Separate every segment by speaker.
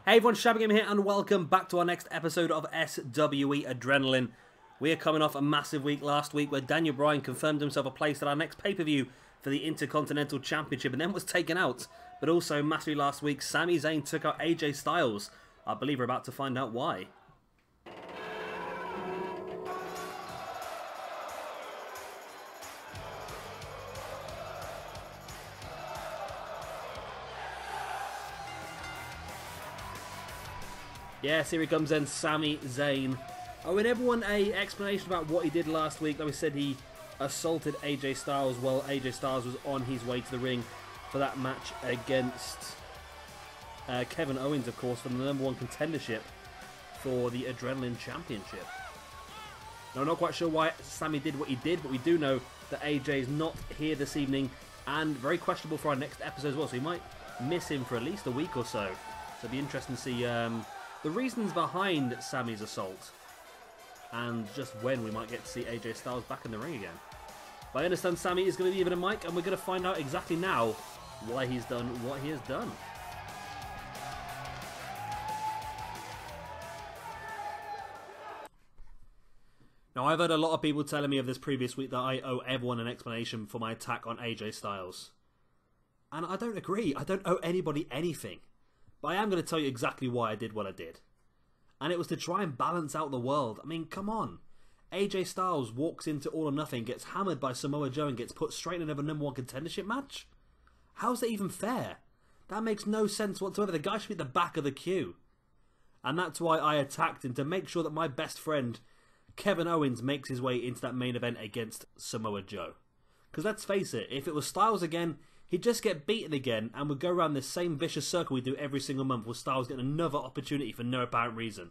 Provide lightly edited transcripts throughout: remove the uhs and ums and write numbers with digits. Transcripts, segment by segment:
Speaker 1: Hey everyone, Shabby Gamer here and welcome back to our next episode of SWE Adrenaline. We are coming off a massive week last week where Daniel Bryan confirmed himself a place at our next pay-per-view for the Intercontinental Championship and then was taken out. But also massively last week, Sami Zayn took out AJ Styles. I believe we're about to find out why. Yes, here he comes then, Sami Zayn. Owing everyone an explanation about what he did last week. Like we said, he assaulted AJ Styles while AJ Styles was on his way to the ring for that match against Kevin Owens, of course, for the #1 contendership for the Adrenaline Championship. Now, I'm not quite sure why Sami did what he did, but we do know that AJ is not here this evening and very questionable for our next episode as well, so we might miss him for at least a week or so. So it'll be interesting to see the reasons behind Sami's assault and just when we might get to see AJ Styles back in the ring again. But I understand Sami is going to be given a mic and we're going to find out exactly now why he's done what he has done. Now, I've heard a lot of people telling me of this previous week that I owe everyone an explanation for my attack on AJ Styles. And I don't agree. I don't owe anybody anything. But I am going to tell you exactly why I did what I did. And it was to try and balance out the world. I mean, come on. AJ Styles walks into All or Nothing, gets hammered by Samoa Joe and gets put straight into another #1 contendership match? How's that even fair? That makes no sense whatsoever. The guy should be at the back of the queue. And that's why I attacked him, to make sure that my best friend, Kevin Owens, makes his way into that main event against Samoa Joe. Because let's face it, if it was Styles again, he'd just get beaten again and would go around this same vicious circle we do every single month with Styles getting another opportunity for no apparent reason.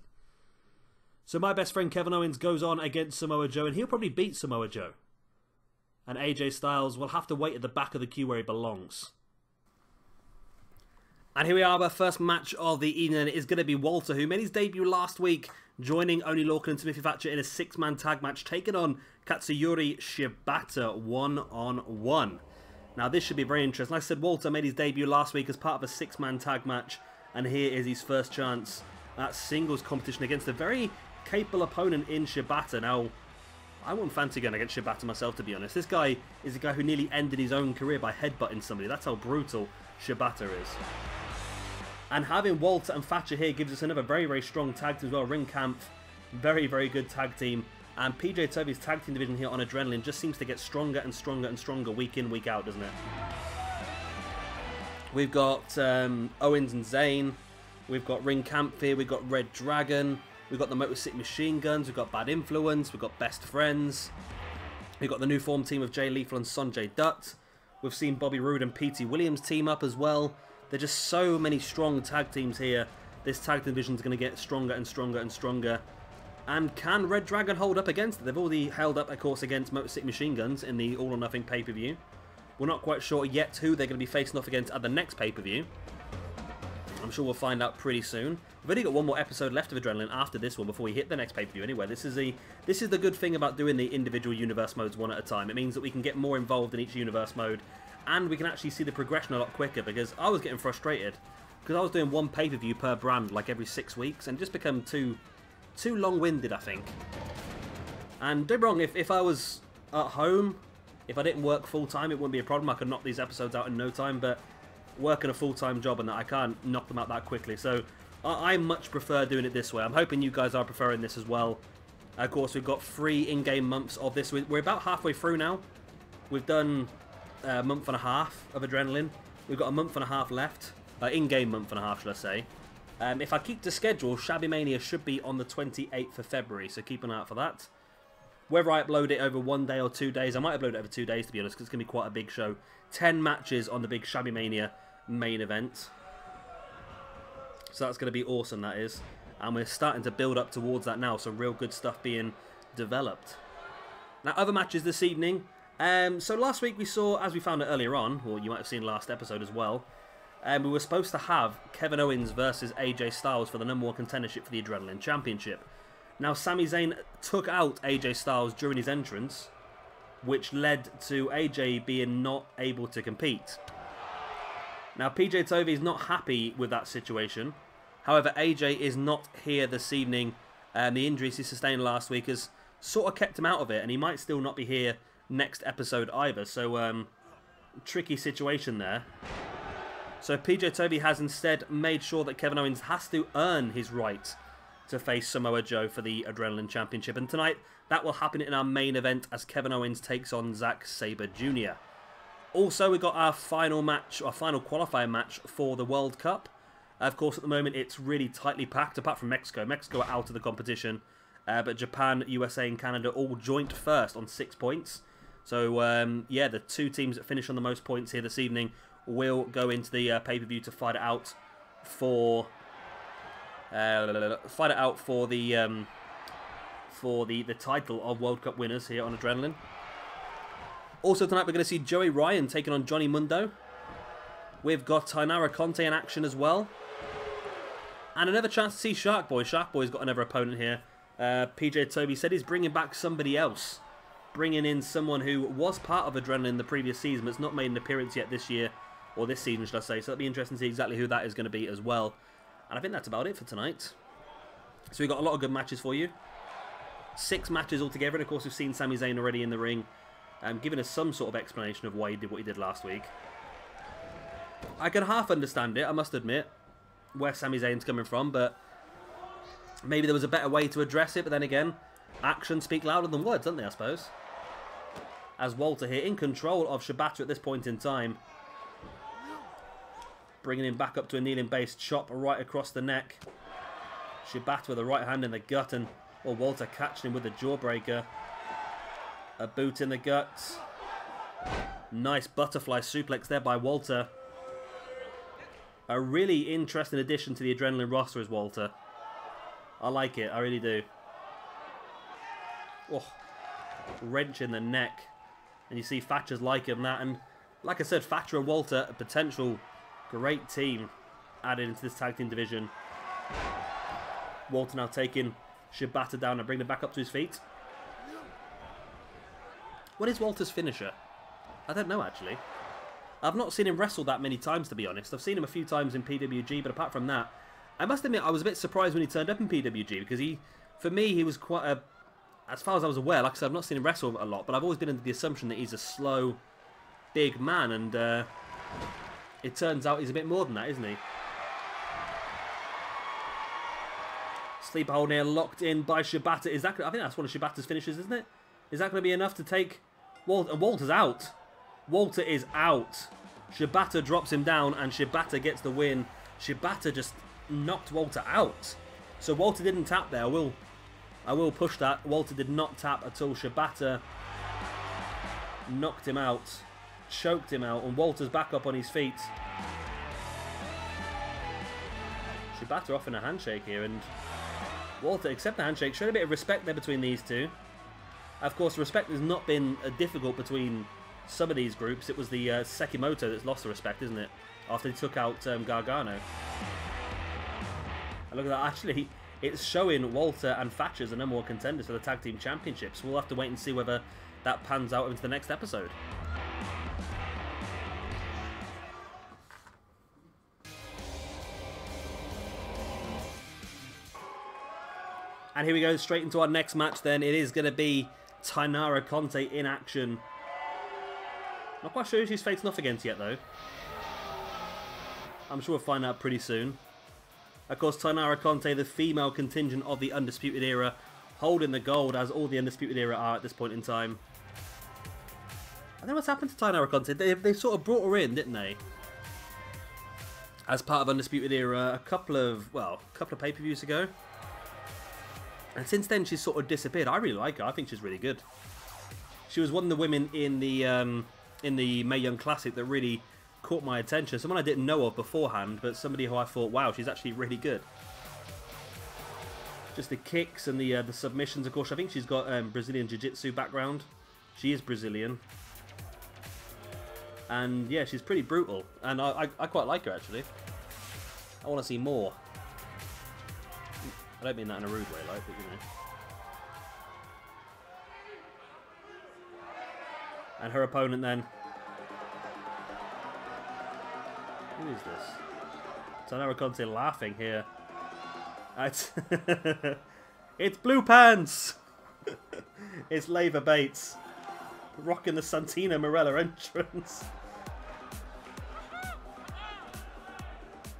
Speaker 1: So my best friend Kevin Owens goes on against Samoa Joe and he'll probably beat Samoa Joe. And AJ Styles will have to wait at the back of the queue where he belongs. And here we are, our first match of the evening, and it is going to be Walter, who made his debut last week, joining only Lorcan and Thatcher in a 6-man tag match, taking on Katsuyori Shibata 1-on-1. Now, this should be very interesting. Like I said, Walter made his debut last week as part of a 6-man tag match, and here is his first chance at singles competition against a very capable opponent in Shibata. Now, I wouldn't fancy going against Shibata myself, to be honest. This guy is a guy who nearly ended his own career by headbutting somebody. That's how brutal Shibata is. And having Walter and Thatcher here gives us another very, very strong tag team as well. Ring Camp, very, very good tag team. And PJ Toby's tag team division here on Adrenaline just seems to get stronger and stronger and stronger week in, week out, doesn't it? We've got Owens and Zayn. We've got Ring Camp here. We've got Red Dragon. We've got the Motor City Machine Guns. We've got Bad Influence. We've got Best Friends. We've got the new form team of Jay Lethal and Sonjay Dutt. We've seen Bobby Roode and P.T. Williams team up as well. There are just so many strong tag teams here. This tag division is going to get stronger and stronger and stronger. And can Red Dragon hold up against it? They've already held up, of course, against Motor City Machine Guns in the All or Nothing pay-per-view. We're not quite sure yet who they're going to be facing off against at the next pay-per-view. I'm sure we'll find out pretty soon. We've only got one more episode left of Adrenaline after this one before we hit the next pay-per-view anyway. This is the good thing about doing the individual universe modes one at a time. It means that we can get more involved in each universe mode and we can actually see the progression a lot quicker, because I was getting frustrated because I was doing one pay-per-view per brand like every 6 weeks and it just become too long-winded, I think. And don't get me wrong, if I was at home, if I didn't work full-time, it wouldn't be a problem. I could knock these episodes out in no time, but working a full-time job and that, I can't knock them out that quickly. So I much prefer doing it this way. I'm hoping you guys are preferring this as well. Of course, we've got 3 in-game months of this. We're about halfway through now. We've done a month and a half of Adrenaline. We've got a month and a half left. In-game month and a half, should I say. If I keep to schedule, Shabby Mania should be on the 28th of February, so keep an eye out for that. Whether I upload it over 1 day or 2 days, I might upload it over 2 days, to be honest, because it's going to be quite a big show. 10 matches on the big Shabby Mania main event. So that's going to be awesome, that is. And we're starting to build up towards that now, so real good stuff being developed. Now, other matches this evening. So last week we saw, as we found out earlier on, or you might have seen last episode as well, we were supposed to have Kevin Owens versus AJ Styles for the #1 contendership for the Adrenaline Championship. Now, Sami Zayn took out AJ Styles during his entrance, which led to AJ being not able to compete. Now, PJ Tovey is not happy with that situation. However, AJ is not here this evening. The injuries he sustained last week has sort of kept him out of it, and he might still not be here next episode either. So, tricky situation there. So PJ Toby has instead made sure that Kevin Owens has to earn his right to face Samoa Joe for the Adrenaline Championship. And tonight, that will happen in our main event as Kevin Owens takes on Zack Sabre Jr. Also, we got our final match, our final qualifier match for the World Cup. Of course, at the moment, it's really tightly packed, apart from Mexico. Mexico are out of the competition. But Japan, USA and Canada all joint first on 6 points. So, yeah, the two teams that finish on the most points here this evening will go into the pay-per-view to fight it out for the title of World Cup winners here on Adrenaline. Also tonight we're going to see Joey Ryan taking on Jonny Mundo. We've got Taynara Conti in action as well. And another chance to see Shark Boy. Shark Boy's got another opponent here. PJ Toby said he's bringing back somebody else. Bringing in someone who was part of Adrenaline the previous season, but has not made an appearance yet this year. Or this season, should I say. So it'll be interesting to see exactly who that is going to be as well. And I think that's about it for tonight. So we've got a lot of good matches for you. 6 matches altogether. And of course, we've seen Sami Zayn already in the ring. Giving us some sort of explanation of why he did what he did last week. I can half understand it, I must admit, where Sami Zayn's coming from. But maybe there was a better way to address it. But then again, actions speak louder than words, don't they, I suppose? As Walter here in control of Shibata at this point in time. Bringing him back up to a kneeling-based chop right across the neck. Shibata with a right hand in the gut, and Walter catching him with a jawbreaker. A boot in the gut. Nice butterfly suplex there by Walter. A really interesting addition to the Adrenaline roster is Walter. I like it, I really do. Oh, wrench in the neck. And you see Thatcher's liking that, and like I said, Thatcher and Walter, a potential great team added into this tag team division. Walter now taking Shibata down and bringing him back up to his feet. What is Walter's finisher? I don't know, actually. I've not seen him wrestle that many times, to be honest. I've seen him a few times in PWG, but apart from that, I must admit I was a bit surprised when he turned up in PWG, because for me, he was quite a... As far as I was aware, like I said, I've not seen him wrestle a lot, but I've always been under the assumption that he's a slow, big man, and it turns out he's a bit more than that, isn't he? Sleeper hold here, locked in by Shibata. Is that? I think that's one of Shibata's finishes, isn't it? Is that going to be enough to take Walter? Walter's out. Walter is out. Shibata drops him down, and Shibata gets the win. Shibata just knocked Walter out. So Walter didn't tap there. I will push that. Walter did not tap at all. Shibata knocked him out, choked him out, and Walter's back up on his feet. Shibata offering a handshake here, and Walter accepted the handshake. Showed a bit of respect there between these two. Of course, respect has not been difficult between some of these groups. It was the Sekimoto that's lost the respect, isn't it? After they took out Gargano. And look at that. Actually, it's showing Walter and Thatcher as the number 1 contenders for the Tag Team Championships. We'll have to wait and see whether that pans out into the next episode. And here we go, straight into our next match then. It is going to be Taynara Conti in action. Not quite sure who she's facing off against yet, though. I'm sure we'll find out pretty soon. Of course, Taynara Conti, the female contingent of the Undisputed Era, holding the gold, as all the Undisputed Era are at this point in time. I don't know what's happened to Taynara Conti. They sort of brought her in, didn't they? As part of Undisputed Era a couple of pay-per-views ago. And since then, she's sort of disappeared. I really like her. I think she's really good. She was one of the women in the Mae Young Classic that really caught my attention. Someone I didn't know of beforehand, but somebody who I thought, wow, she's actually really good. Just the kicks and the submissions, of course. I think she's got Brazilian Jiu-Jitsu background. She is Brazilian. And yeah, she's pretty brutal. And I quite like her, actually. I want to see more. I don't mean that in a rude way, like, but you know. And her opponent then. Who is this? Taynara Conti laughing here. It's, it's Blue Pants! It's Leva Bates. Rocking the Santino Marella entrance.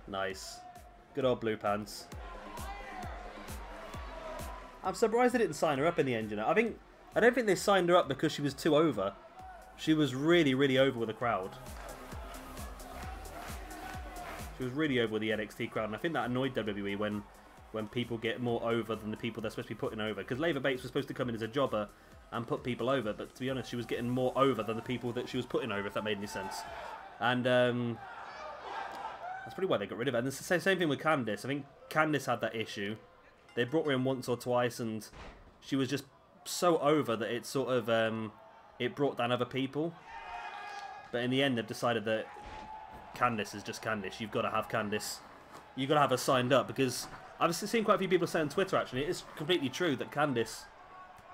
Speaker 1: Nice. Good old Blue Pants. I'm surprised they didn't sign her up in the end, you know. I don't think they signed her up because she was too over. She was really, really over with the crowd. She was really over with the NXT crowd, and I think that annoyed WWE when people get more over than the people they're supposed to be putting over. Because Leva Bates was supposed to come in as a jobber and put people over, but to be honest, she was getting more over than the people that she was putting over, if that made any sense. And that's probably why they got rid of her. And it's the same thing with Candice. I think Candice had that issue. They brought her in once or twice, and she was just so over that it sort of it brought down other people. But in the end, they've decided that Candice is just Candice. You've got to have Candice. You've got to have her signed up, because I've seen quite a few people say on Twitter, actually, it is completely true that Candice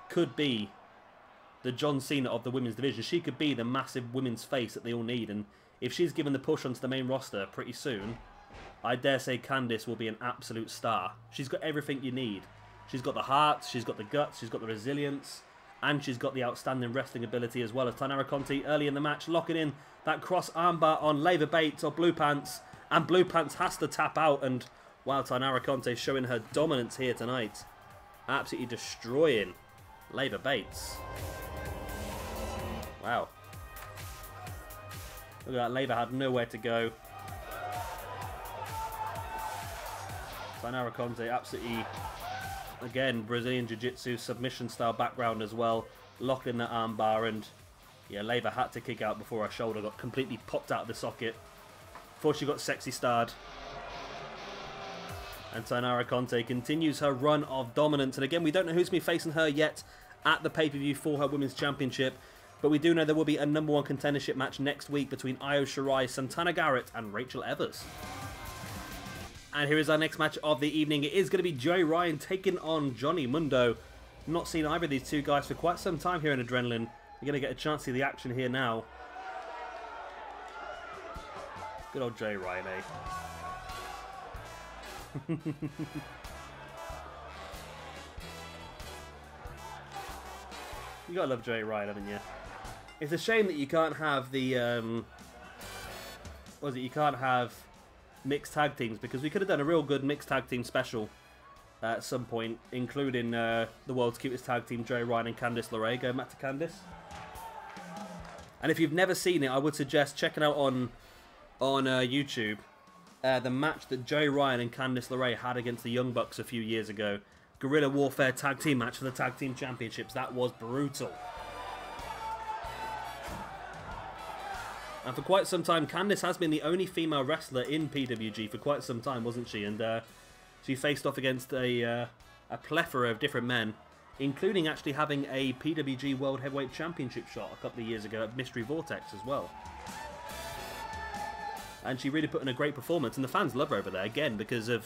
Speaker 1: could be the John Cena of the women's division. She could be the massive women's face that they all need, and if she's given the push onto the main roster pretty soon, I dare say Candice will be an absolute star. She's got everything you need. She's got the heart, she's got the guts, she's got the resilience, and she's got the outstanding wrestling ability as well. As Taynara Conti early in the match locking in that cross armbar on Leva Bates or Blue Pants, and Blue Pants has to tap out, and wow, Taynara Conti showing her dominance here tonight. Absolutely destroying Leva Bates. Wow. Look at that, Leva had nowhere to go. Taynara Conti absolutely, again, Brazilian Jiu-Jitsu submission style background as well. Locked in that armbar, and yeah, Leva had to kick out before her shoulder got completely popped out of the socket. Before she got sexy starred. And Taynara Conti continues her run of dominance. And again, we don't know who's going to be facing her yet at the pay-per-view for her Women's Championship. But we do know there will be a #1 contendership match next week between Io Shirai, Santana Garrett, and Rachel Evers. And here is our next match of the evening. It is going to be Joey Ryan taking on Jonny Mundo. Not seen either of these two guys for quite some time here in Adrenaline. You're going to get a chance to see the action here now. Good old Joey Ryan, eh? You gotta love Joey Ryan, haven't you? It's a shame that you can't have the what was it? You can't have mixed tag teams, because we could have done a real good mixed tag team special at some point, including the world's cutest tag team, Joey Ryan and Candice LeRae. Going back to Candice. And if you've never seen it, I would suggest checking out on YouTube the match that Joey Ryan and Candice LeRae had against the Young Bucks a few years ago. Guerrilla Warfare Tag Team match for the Tag Team Championships. That was brutal. And for quite some time, Candice has been the only female wrestler in PWG for quite some time, wasn't she? And she faced off against a plethora of different men, including actually having a PWG World Heavyweight Championship shot a couple of years ago at Mystery Vortex as well. And she really put in a great performance, and the fans love her over there, again, because of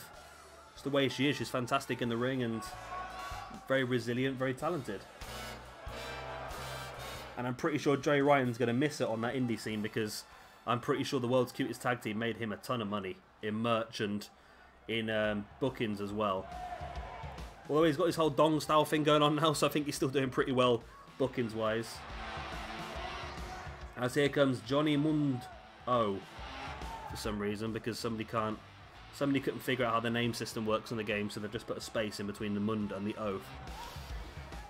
Speaker 1: just the way she is. She's fantastic in the ring and very resilient, very talented. And I'm pretty sure Joey Ryan's going to miss it on that indie scene, because I'm pretty sure the world's cutest tag team made him a ton of money in merch and in bookings as well. Although he's got his whole dong style thing going on now, so I think he's still doing pretty well bookings wise. As here comes Jonny Mundo for some reason, because somebody couldn't figure out how the name system works in the game, so they've just put a space in between the Mund and the O.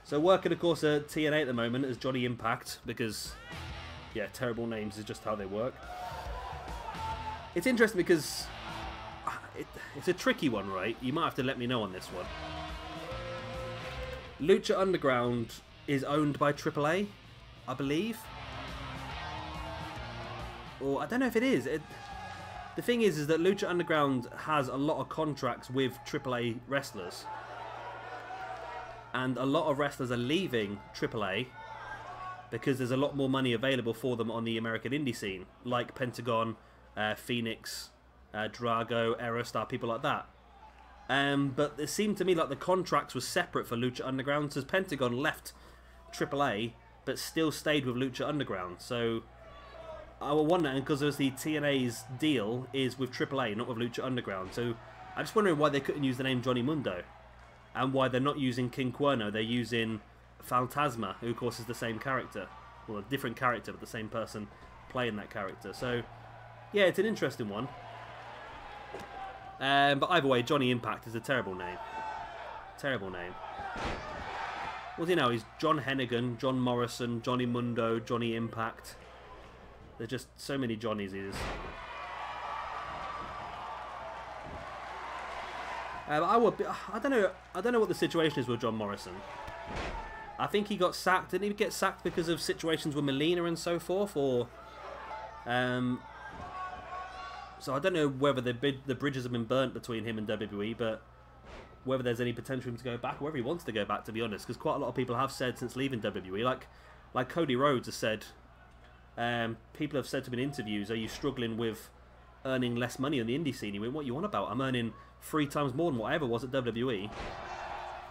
Speaker 1: So working, of course, at TNA at the moment as Johnny Impact, because, yeah, terrible names is just how they work. It's interesting because it's a tricky one, right? You might have to let me know on this one. Lucha Underground is owned by AAA, I believe. Or I don't know if it is. The thing is that Lucha Underground has a lot of contracts with AAA wrestlers. And a lot of wrestlers are leaving AAA because there's a lot more money available for them on the American indie scene, like Pentagon, Phoenix, Drago, Aerostar, people like that. But it seemed to me like the contracts were separate for Lucha Underground, so Pentagon left AAA but still stayed with Lucha Underground. So I wonder, because the TNA's deal is with AAA, not with Lucha Underground. So I just wondering why they couldn't use the name Johnny Mundo. And why they're not using King Cuerno. They're using Fantasma, who of course is the same character. Well, a different character, but the same person playing that character. So, yeah, it's an interesting one. But either way, Johnny Impact is a terrible name. Terrible name. What's he now? He's John Hennigan, John Morrison, Johnny Mundo, Johnny Impact. There's just so many Johnnies. I don't know what the situation is with John Morrison. I think he got sacked. Didn't he get sacked because of situations with Melina and so forth, or so I don't know whether the bridges have been burnt between him and WWE, but whether there's any potential for him to go back, or whether he wants to go back, to be honest, because quite a lot of people have said since leaving WWE, like Cody Rhodes has said, people have said to him in interviews, are you struggling with earning less money on the indie scene? He went, what are you on about? I'm earning 3 times more than what I ever was at WWE.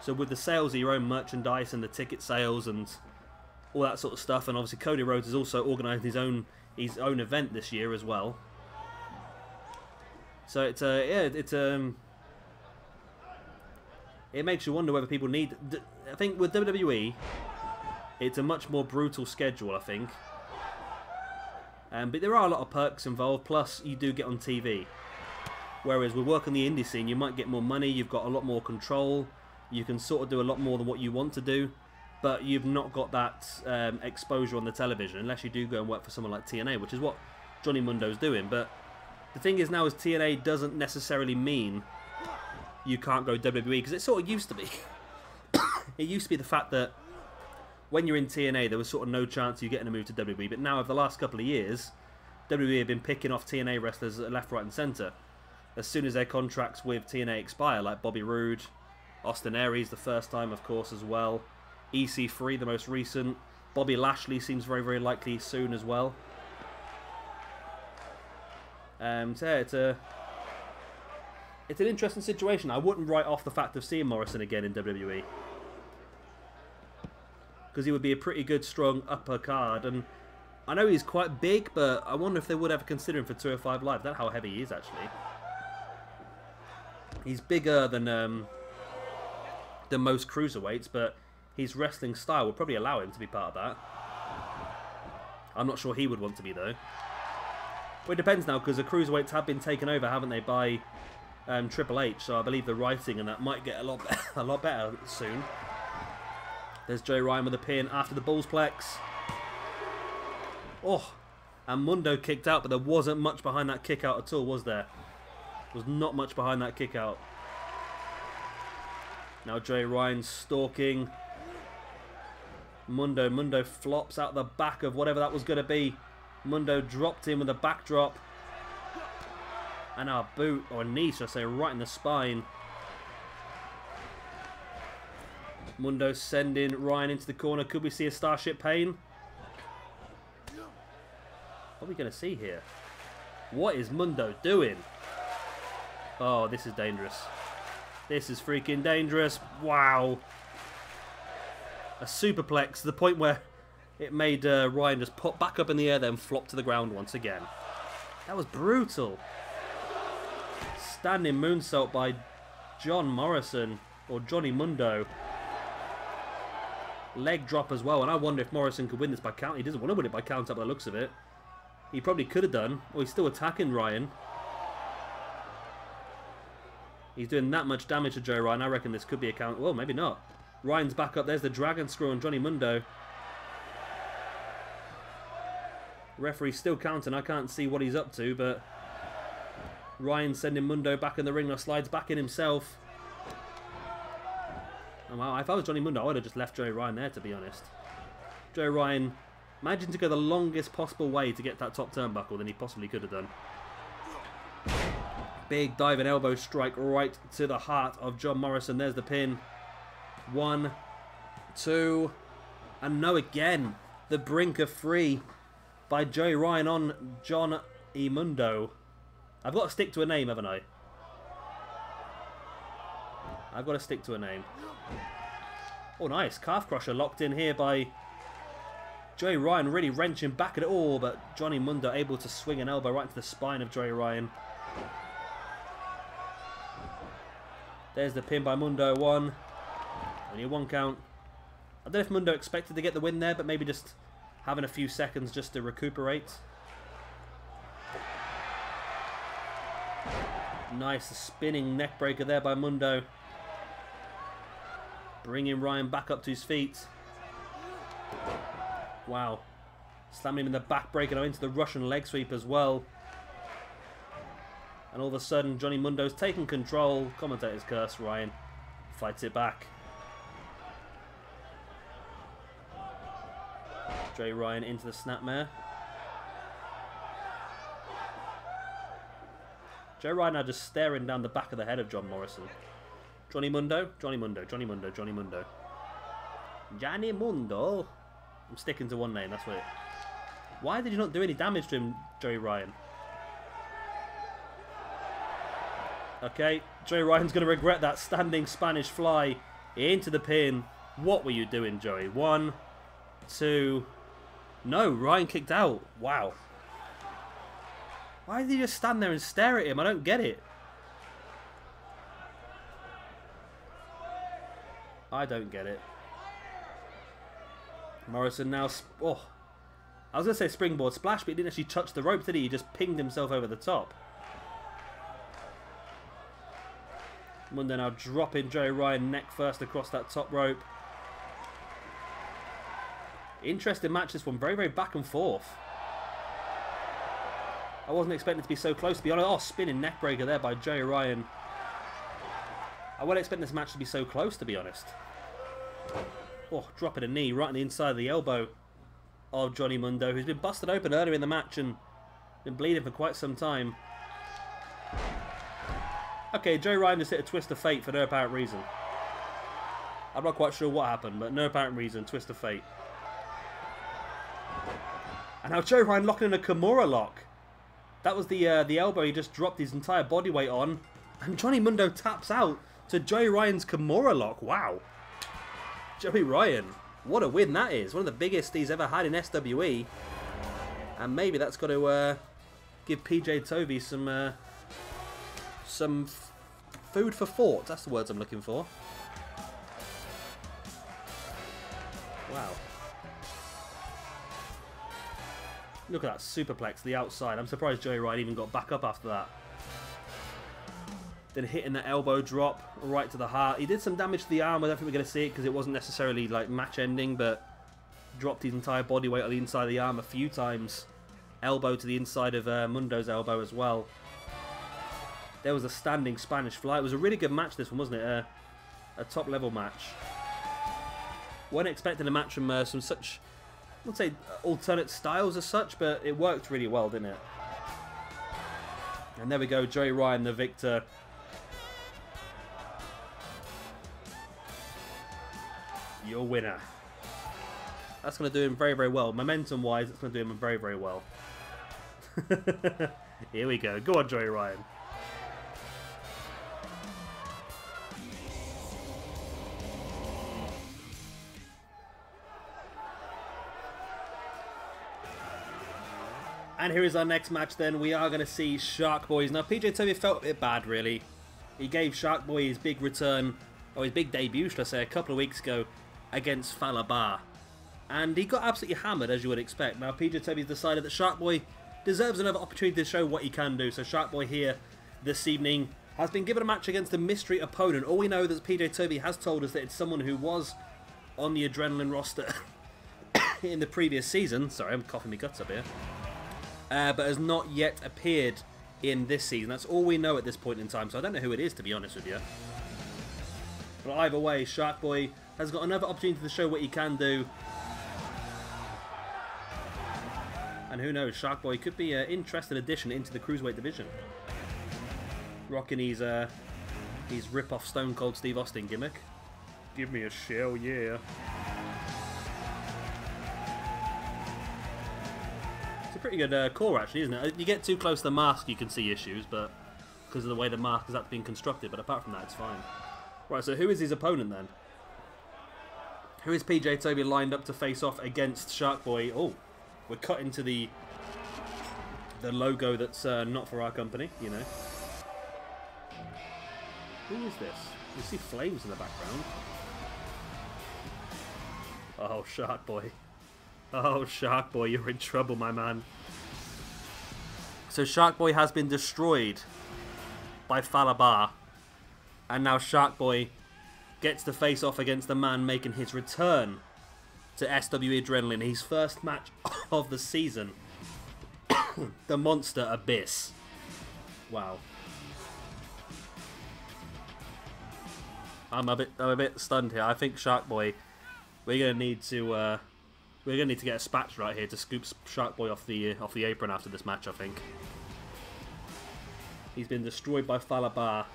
Speaker 1: So with the sales of your own merchandise and the ticket sales and all that sort of stuff, and obviously Cody Rhodes has also organised his own event this year as well. So it's it makes you wonder whether people need. I think with WWE, it's a much more brutal schedule, I think. But there are a lot of perks involved. Plus, you do get on TV. Whereas with work on the indie scene, you might get more money. You've got a lot more control. You can sort of do a lot more than what you want to do. But you've not got that exposure on the television unless you do go and work for someone like TNA, which is what Johnny Mundo's doing. But the thing is now is TNA doesn't necessarily mean you can't go WWE, because it sort of used to be. It used to be the fact that when you're in TNA, there was sort of no chance of you getting a move to WWE. But now, over the last couple of years, WWE have been picking off TNA wrestlers left, right, and centre. As soon as their contracts with TNA expire, like Bobby Roode, Austin Aries, the first time, of course, as well. EC3, the most recent. Bobby Lashley seems very, very likely soon as well. So it's an interesting situation. I wouldn't write off the fact of seeing Morrison again in WWE, because he would be a pretty good, strong upper card. And I know he's quite big, but I wonder if they would ever consider him for 205 Live. That's how heavy he is, actually. He's bigger than most cruiserweights, but his wrestling style would probably allow him to be part of that. I'm not sure he would want to be, though. Well, it depends now, because the cruiserweights have been taken over, haven't they, by Triple H, so I believe the writing and that might get a lot better soon. There's Joey Ryan with a pin after the Bullsplex. Oh, and Mundo kicked out, but there wasn't much behind that kick out at all, was there? There was not much behind that kick out. Now Joey Ryan stalking Mundo. Mundo flops out the back of whatever that was going to be. Mundo dropped in with a backdrop. And our boot, or knee, should I say, right in the spine. Mundo sending Ryan into the corner. Could we see a Starship Pain? What are we going to see here? What is Mundo doing? Oh, this is dangerous. This is freaking dangerous. Wow. A superplex to the point where it made Ryan just pop back up in the air, then flop to the ground once again. That was brutal. Standing moonsault by John Morrison, or Johnny Mundo. Leg drop as well, and I wonder if Morrison could win this by count. He doesn't want to win it by count up by the looks of it. He probably could have done. Oh, he's still attacking Ryan. He's doing that much damage to Joe Ryan. I reckon this could be a count. Well, maybe not. Ryan's back up. There's the dragon screw on Johnny Mundo. Referee's still counting. I can't see what he's up to, but Ryan sending Mundo back in the ring. Now slides back in himself. Oh, wow. If I was Johnny Mundo, I would have just left Joey Ryan there, to be honest. Joey Ryan managing to go the longest possible way to get that top turnbuckle than he possibly could have done. Big diving elbow strike right to the heart of John Morrison. There's the pin. 1, 2, and no again. The brink of 3 by Joey Ryan on John E. Mundo. I've got to stick to a name, haven't I? I've got to stick to a name. Oh, nice. Calf crusher locked in here by Joey Ryan, really wrenching back at it all, but Johnny Mundo able to swing an elbow right into the spine of Joey Ryan. There's the pin by Mundo. One. Only a 1 count. I don't know if Mundo expected to get the win there, but maybe just having a few seconds just to recuperate. Nice spinning neck breaker there by Mundo. Bringing Ryan back up to his feet. Wow. Slamming him in the back breaker, now into the Russian leg sweep as well. And all of a sudden, Johnny Mundo's taking control. Commentator's curse. Ryan fights it back. Joey Ryan into the snapmare. Joey Ryan now just staring down the back of the head of John Morrison. Johnny Mundo, Johnny Mundo, Johnny Mundo, Johnny Mundo. Johnny Mundo. I'm sticking to one name, that's what it. Why did you not do any damage to him, Joey Ryan? Okay, Joey Ryan's going to regret that standing Spanish fly into the pin. What were you doing, Joey? 1, 2... No, Ryan kicked out. Wow. Why did he just stand there and stare at him? I don't get it. I don't get it. Morrison now... Oh, I was going to say springboard splash, but he didn't actually touch the rope, did he? He just pinged himself over the top. Mundo now dropping Joey Ryan neck first across that top rope. Interesting match, this one. Very, very back and forth. I wasn't expecting it to be so close, to be honest. Oh, spinning neck breaker there by Joey Ryan. I wasn't expecting this match to be so close, to be honest. Oh, dropping a knee right on the inside of the elbow of Johnny Mundo, who's been busted open earlier in the match and been bleeding for quite some time. Okay, Joey Ryan just hit a twist of fate for no apparent reason. I'm not quite sure what happened, but no apparent reason. Twist of fate. And now Joey Ryan locking in a Kimura lock. That was the elbow he just dropped his entire body weight on. And Johnny Mundo taps out to Joey Ryan's Kimura lock. Wow. Joey Ryan. What a win that is. One of the biggest he's ever had in SWE. And maybe that's got to give PJ Tovey some food for thought. That's the words I'm looking for. Wow. Look at that superplex to the outside. I'm surprised Joey Ryan even got back up after that. Then hitting the elbow drop right to the heart. He did some damage to the arm. I don't think we're going to see it because it wasn't necessarily like match ending, but dropped his entire body weight on the inside of the arm a few times. Elbow to the inside of Mundo's elbow as well. There was a standing Spanish fly. It was a really good match, this one, wasn't it? A top level match. Wasn't expecting a match from some such, I wouldn't say alternate styles as such, but it worked really well, didn't it? And there we go, Joey Ryan, the victor. Your winner. That's going to do him very, very well. Momentum-wise, it's going to do him very, very well. Here we go. Go on, Joey Ryan. And here is our next match then. We are going to see Shark Boys. Now, PJ Tovey felt a bit bad, really. He gave Shark Boy his big return, or his big debut, should I say, a couple of weeks ago against Falaba. And he got absolutely hammered, as you would expect. Now, PJ Tovey's decided that Shark Boy deserves another opportunity to show what he can do. So Shark Boy here this evening has been given a match against a mystery opponent. All we know that PJ Tovey has told us that it's someone who was on the Adrenaline roster in the previous season. Sorry, I'm coughing my guts up here. But has not yet appeared in this season. That's all we know at this point in time, so I don't know who it is, to be honest with you. But either way, Shark Boy has got another opportunity to show what he can do. And who knows, Shark Boy could be an interesting addition into the Cruiserweight division. Rocking his rip-off Stone Cold Steve Austin gimmick. Give me a shell, yeah. Pretty good core, actually, isn't it? You get too close to the mask, you can see issues, but because of the way the mask is being constructed, but apart from that, it's fine. Right, so who is his opponent then? Who is PJ Tovey lined up to face off against Shark Boy? Oh, we're cut into the logo that's not for our company, you know. Who is this? You see flames in the background. Oh, Shark Boy. Oh, Shark Boy, you're in trouble, my man. So Shark Boy has been destroyed by Falabar. And now Shark Boy gets to face off against the man making his return to SWE Adrenaline. His first match of the season. The Monster Abyss. Wow. I'm a bit stunned here. I think Shark Boy, we're gonna need to get a spatula right here to scoop Shark Boy off the apron after this match. I think he's been destroyed by Falabar,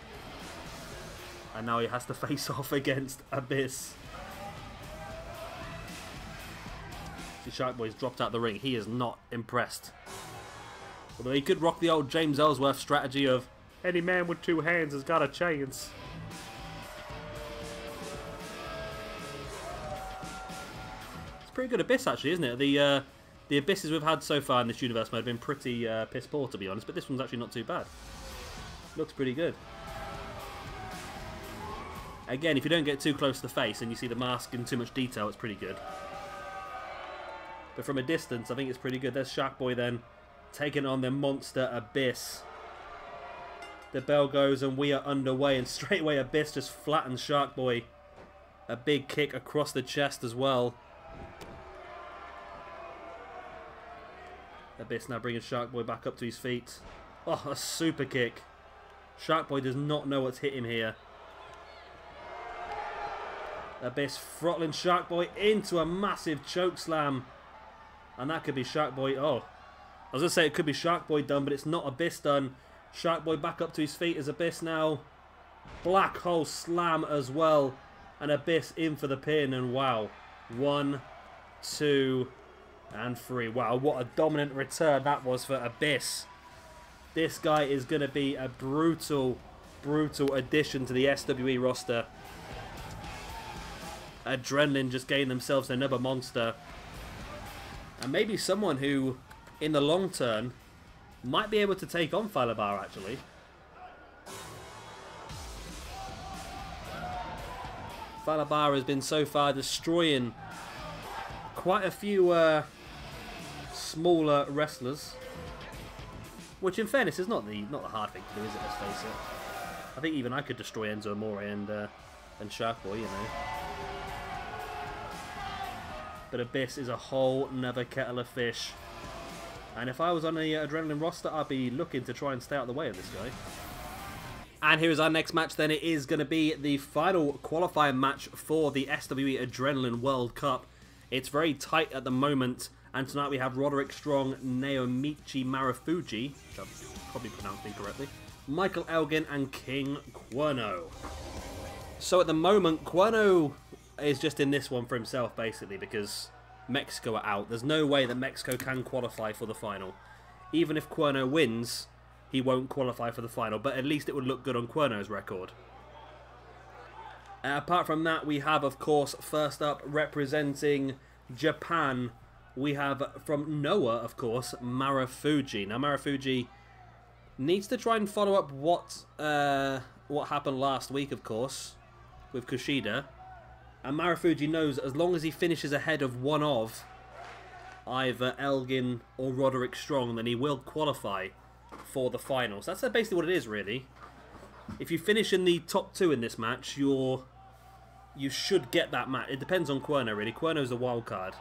Speaker 1: and now he has to face off against Abyss. See, Shark Boy's dropped out the ring. He is not impressed. Although he could rock the old James Ellsworth strategy of any man with two hands has got a chance. It's pretty good Abyss, actually, isn't it? The Abysses we've had so far in this universe mode have been pretty piss poor, to be honest, but this one's actually not too bad. Looks pretty good. Again, if you don't get too close to the face and you see the mask in too much detail, it's pretty good. But from a distance, I think it's pretty good. There's Shark Boy then, taking on the Monster Abyss. The bell goes and we are underway, and straight away Abyss just flattens Shark Boy. A big kick across the chest as well. Abyss now bringing Shark Boy back up to his feet. Oh, a super kick. Shark Boy does not know what's hit him here. Abyss throttling Shark Boy into a massive choke slam. And that could be Shark Boy. Oh, I was going to say it could be Shark Boy done, but it's not Abyss done. Shark Boy back up to his feet as Abyss now. Black hole slam as well. And Abyss in for the pin. And wow. 1, 2, and 3. Wow, what a dominant return that was for Abyss. This guy is going to be a brutal, brutal addition to the SWE roster. Adrenaline just gained themselves another monster. And maybe someone who, in the long term, might be able to take on Falabar, actually. Falabar has been so far destroying quite a few smaller wrestlers. Which, in fairness, is not the hard thing to do, is it? Let's face it. I think even I could destroy Enzo Amore and Shark Boy, you know. But Abyss is a whole nother kettle of fish. And if I was on the Adrenaline roster, I'd be looking to try and stay out of the way of this guy. And here is our next match then. It is going to be the final qualifying match for the SWE Adrenaline World Cup. It's very tight at the moment. And tonight we have Roderick Strong, Naomichi Marafuji, which I've probably pronounced incorrectly, Michael Elgin, and King Cuerno. So at the moment, Cuerno is just in this one for himself, basically, because Mexico are out. There's no way that Mexico can qualify for the final. Even if Cuerno wins, he won't qualify for the final, but at least it would look good on Cuerno's record. Apart from that, we have, of course, first up, representing Japan, we have from Noah, of course, Marafuji. Now, Marafuji needs to try and follow up what happened last week, of course, with Kushida. And Marafuji knows as long as he finishes ahead of one of either Elgin or Roderick Strong, then he will qualify for the finals. That's basically what it is, really. If you finish in the top 2 in this match, you should get that match. It depends on Cuerno, really. Cuerno's the wild card.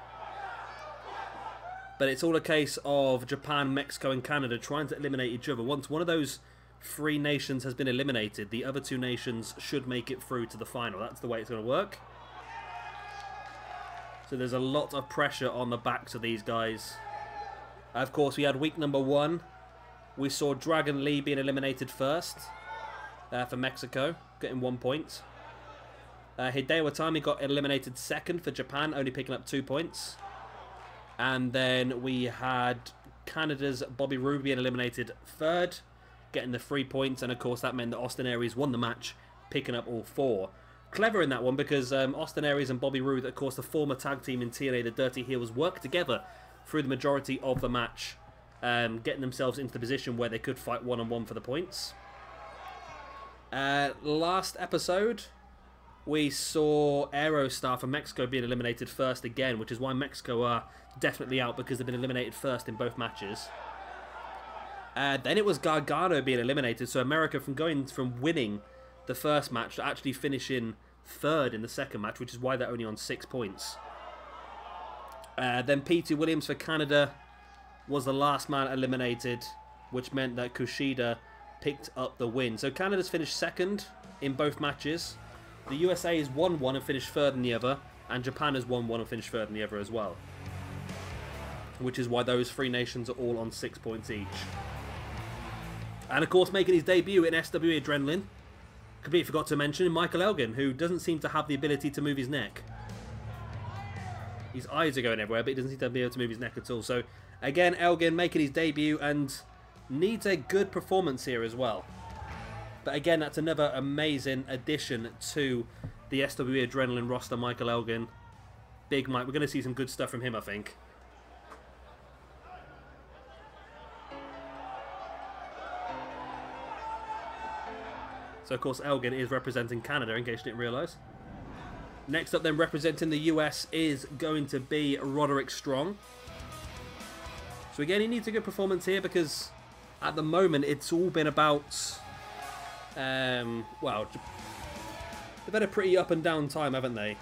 Speaker 1: But it's all a case of Japan, Mexico, and Canada trying to eliminate each other. Once one of those 3 nations has been eliminated, the other 2 nations should make it through to the final. That's the way it's going to work. So there's a lot of pressure on the backs of these guys. Of course, we had week number 1. We saw Dragon Lee being eliminated first for Mexico, getting 1 point. Hideo Itami got eliminated second for Japan, only picking up 2 points. And then we had Canada's Bobby Roode being eliminated third, getting the 3 points. And of course, that meant that Austin Aries won the match, picking up all 4. Clever in that one because Austin Aries and Bobby Roode, of course, the former tag team in TNA, the Dirty Heels, worked together through the majority of the match, getting themselves into the position where they could fight one-on-one for the points. Last episode, we saw Aerostar from Mexico being eliminated first again, which is why Mexico are definitely out, because they've been eliminated first in both matches. Then it was Gargano being eliminated, so America from going from winning the first match to actually finishing third in the second match, which is why they're only on 6 points. Then P.T. Williams for Canada was the last man eliminated, which meant that Kushida picked up the win. So Canada's finished second in both matches. The USA has won one and finished third in the other, and Japan has won one and finished third in the other as well. Which is why those three nations are all on 6 points each. And of course, making his debut in SWE Adrenaline, completely forgot to mention, Michael Elgin, who doesn't seem to have the ability to move his neck. His eyes are going everywhere, but he doesn't seem to be able to move his neck at all. So, again, Elgin making his debut and needs a good performance here as well. But again, that's another amazing addition to the SWE Adrenaline roster, Michael Elgin. Big Mike. We're going to see some good stuff from him, I think. So, of course, Elgin is representing Canada, in case you didn't realise. Next up, then, representing the US is going to be Roderick Strong. So, again, he needs a good performance here because, at the moment, it's all been about... well, they've had a pretty up and down time, haven't they?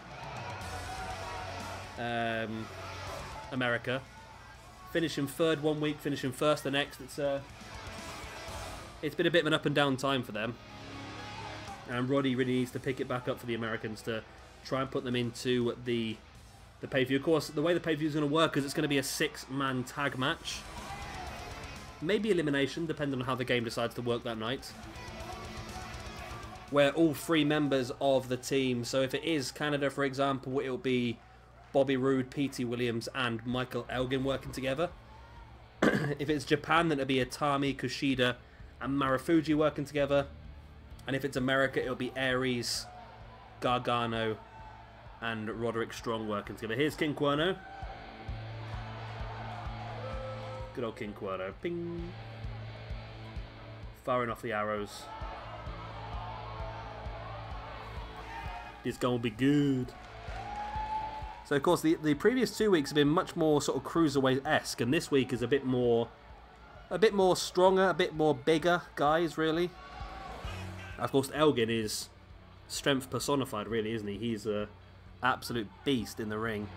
Speaker 1: America. Finishing third one week, finishing first the next. It's been a bit of an up and down time for them. And Roddy really needs to pick it back up for the Americans to try and put them into the pay-per-view. Of course, the way the pay-per-view is going to work is it's going to be a 6-man tag match. Maybe elimination, depending on how the game decides to work that night. Where all 3 members of the team, so if it is Canada, for example, it'll be Bobby Roode, P.T. Williams, and Michael Elgin working together. If it's Japan, then it'll be Itami, Kushida, and Marafuji working together. And if it's America, it'll be Aries, Gargano, and Roderick Strong working together. Here's King Cuerno. Good old King Cuerno. Ping. Firing off the arrows. It's gonna be good. So, of course, the previous 2 weeks have been much more sort of cruiserweight-esque, and this week is a bit more stronger, a bit more bigger guys, really. Of course, Elgin is strength personified, really, isn't he? He's an absolute beast in the ring.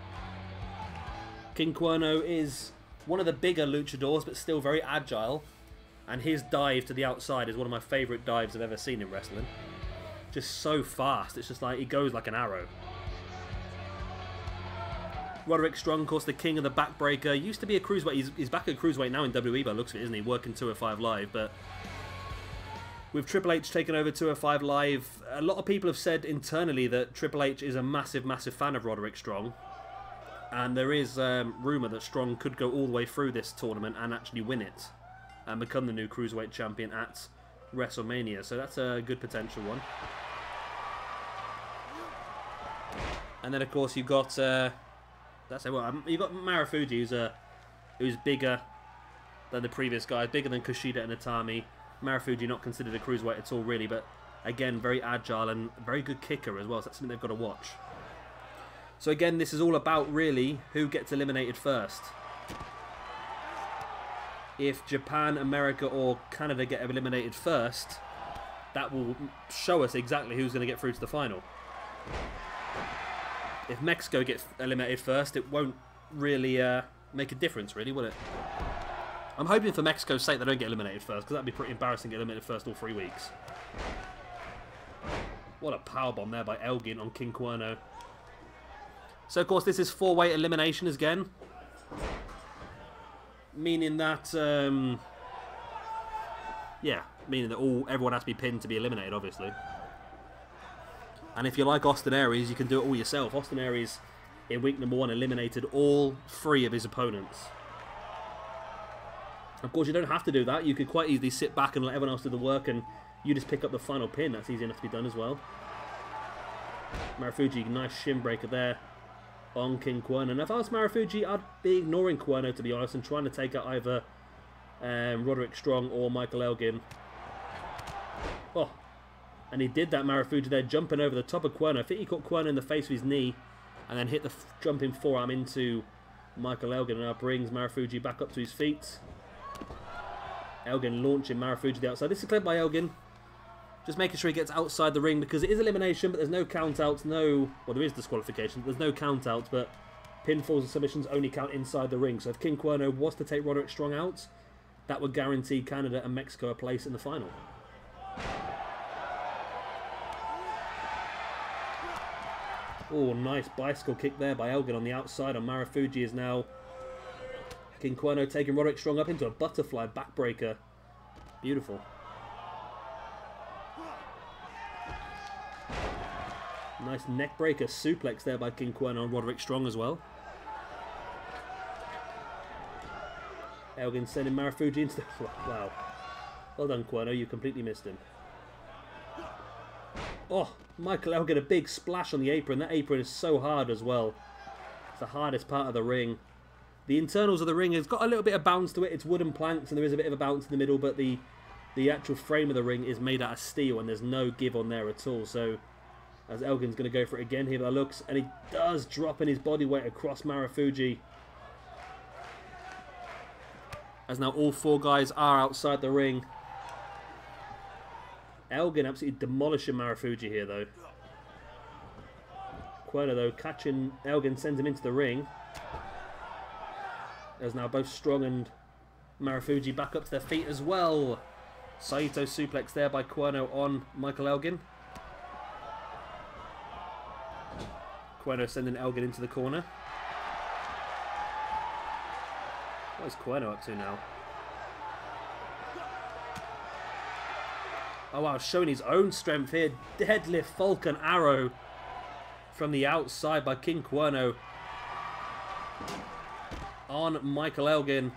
Speaker 1: King Cuerno is one of the bigger luchadors, but still very agile. And his dive to the outside is one of my favourite dives I've ever seen in wrestling. Just so fast. It's just like, he goes like an arrow. Roderick Strong, of course, the king of the backbreaker. Used to be a cruiserweight. He's back at cruiserweight now in WWE, by the looks of it, isn't he? Working 205 Live, but... with Triple H taking over 205 Live, a lot of people have said internally that Triple H is a massive, massive fan of Roderick Strong. And there is rumour that Strong could go all the way through this tournament and actually win it. And become the new Cruiserweight Champion at WrestleMania. So that's a good potential one. And then, of course, you've got... you've got Marafuji, who's bigger than the previous guy. Bigger than Kushida and Itami. Marafuji not considered a cruiserweight at all, really, but again, very agile and very good kicker as well, so that's something they've got to watch. So again, this is all about, really, who gets eliminated first. If Japan, America, or Canada get eliminated first, that will show us exactly who's going to get through to the final. If Mexico gets eliminated first, it won't really make a difference, really, will it? I'm hoping for Mexico's sake they don't get eliminated first, because that'd be pretty embarrassing to get eliminated first all 3 weeks. What a powerbomb there by Elgin on King Cuerno. So, of course, this is 4-way elimination again. Meaning that, yeah, meaning that everyone has to be pinned to be eliminated, obviously. And if you like Austin Aries, you can do it all yourself. Austin Aries, in week number 1, eliminated all 3 of his opponents. Of course, you don't have to do that. You could quite easily sit back and let everyone else do the work, and you just pick up the final pin. That's easy enough to be done as well. Marafuji, nice shin breaker there on King Cuerno. And if I was Marafuji, I'd be ignoring Cuerno, to be honest, and trying to take out either Roderick Strong or Michael Elgin. Oh, And he did that, Marafuji there, jumping over the top of Cuerno. I think he caught Cuerno in the face with his knee, and then hit the jumping forearm into Michael Elgin, and now brings Marafuji back up to his feet. Elgin launching Marafuji to the outside. This is cleared by Elgin. Just making sure he gets outside the ring, because it is elimination, but there's no count-outs, well, there is disqualification. There's no count-outs, but pinfalls and submissions only count inside the ring. So if King Cuerno was to take Roderick Strong out, that would guarantee Canada and Mexico a place in the final. Oh, nice bicycle kick there by Elgin on the outside, and Marafuji is now... King Cuerno taking Roderick Strong up into a butterfly backbreaker. Beautiful. Nice neckbreaker suplex there by King Cuerno on Roderick Strong as well. Elgin sending Marafuji into the... Wow. Well done, Cuerno. You completely missed him. Oh, Michael Elgin, a big splash on the apron. That apron is so hard as well. It's the hardest part of the ring. The internals of the ring has got a little bit of bounce to it. It's wooden planks and there is a bit of a bounce in the middle, but the actual frame of the ring is made out of steel and there's no give on there at all. So, as Elgin's going to go for it again here by the looks, and he does drop in his body weight across Marafuji. As now all four guys are outside the ring. Elgin absolutely demolishing Marafuji here though. Cuerno though catching Elgin, sends him into the ring. As now both Strong and Marafuji back up to their feet as well. Saito suplex there by Cuerno on Michael Elgin. Cuerno sending Elgin into the corner. What is Cuerno up to now? Oh wow, showing his own strength here. Deadlift Falcon Arrow from the outside by King Cuerno on Michael Elgin.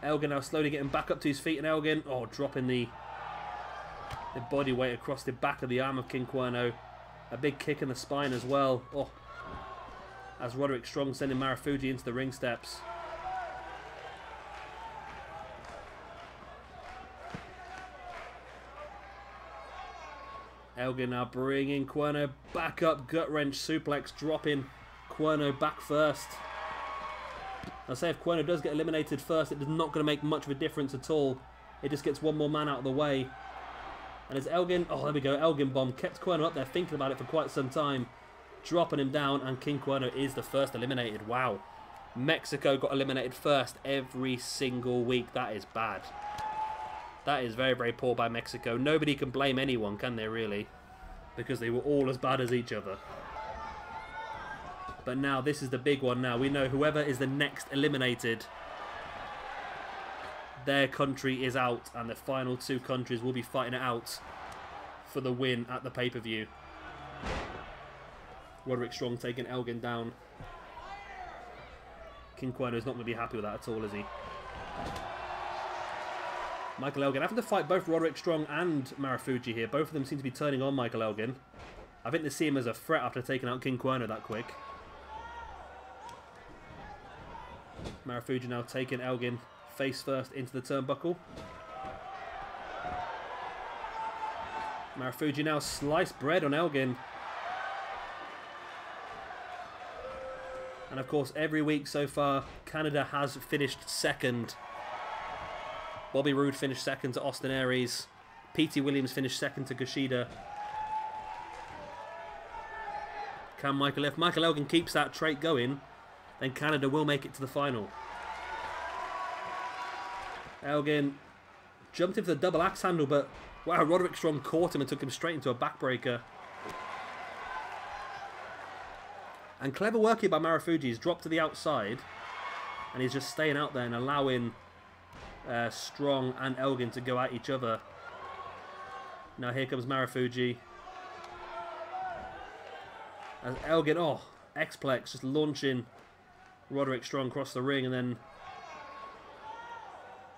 Speaker 1: Elgin now slowly getting back up to his feet, and Elgin, oh, dropping the body weight across the back of the arm of King Cuerno. A big kick in the spine as well. Oh, as Roderick Strong sending Marafuji into the ring steps. Elgin now bringing Cuerno back up, gut wrench suplex, dropping Cuerno back first. I say if Cuerno does get eliminated first, it is not going to make much of a difference at all. It just gets one more man out of the way. And as Elgin, oh there we go, Elgin bomb, kept Cuerno up there thinking about it for quite some time, dropping him down, and King Cuerno is the first eliminated. Wow. Mexico got eliminated first every single week. That is bad. That is very, very poor by Mexico. Nobody can blame anyone, can they really? Because they were all as bad as each other. But now, this is the big one now. We know whoever is the next eliminated, their country is out. And the final two countries will be fighting it out for the win at the pay-per-view. Roderick Strong taking Elgin down. King Cuerno is not going to be happy with that at all, is he? Michael Elgin having to fight both Roderick Strong and Marafuji here. Both of them seem to be turning on Michael Elgin. I think they see him as a threat after taking out King Cuerno that quick. Marafuji now taking Elgin face first into the turnbuckle. Marafuji now sliced bread on Elgin. And of course, every week so far, Canada has finished second. Bobby Roode finished second to Austin Aries. P.T. Williams finished second to Kushida. Can Michael, if Michael Elgin keeps that trait going, then Canada will make it to the final. Elgin jumped into the double axe handle, but wow, Roderick Strong caught him and took him straight into a backbreaker. And clever work here by Marafuji. He's dropped to the outside, and he's just staying out there and allowing Strong and Elgin to go at each other. Now here comes Marafuji. As Elgin, oh, X-Plex just launching Roderick Strong across the ring, and then